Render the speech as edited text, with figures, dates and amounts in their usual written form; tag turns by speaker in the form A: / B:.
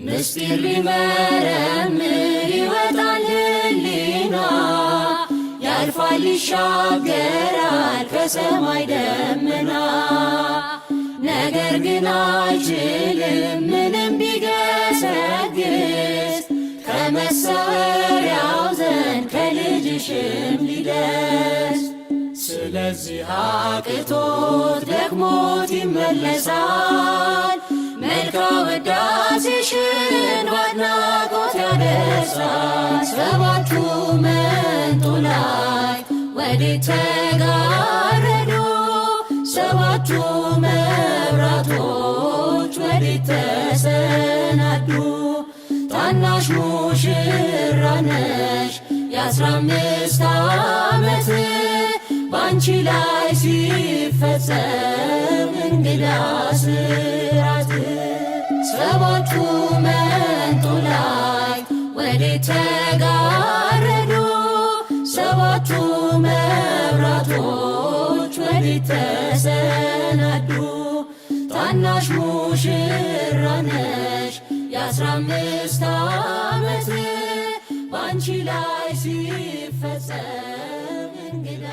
A: ምስጢር ሊመረምር ይወጣል ሕሊና ያልፋል ይሻገራል ከሰማይ ደመና ነገር ግን አይችልም ምንም ቢገሰግስ ከመሰወሪያው ዘንድ ከልጅሽም ሊደርስ ስለዚህ አቅቶት ደክሞት ይመለሳል መልካ ውዳሴሽን በአድናቆት ያደርሳል ሰባቱ መንጦላዕት ወዴት ተጋረዱ ሰባቱ መብራቶች ወዴት ተሰናዱ ታናሽ ሙሽራ ነሽ የ15 ዓመት ባንቺ ላይ ሲፈጸም እንግዳ ስራት ሰባቱ መንጦላዕት ወዴት ተጋረዱ ሰባቱ መብራቶች ወዴት ተሰናዱ ታናሽ ሙሽራ ነሽ የ15 ዓመት ባንቺ ላይ ሲፈጸም እንግዳ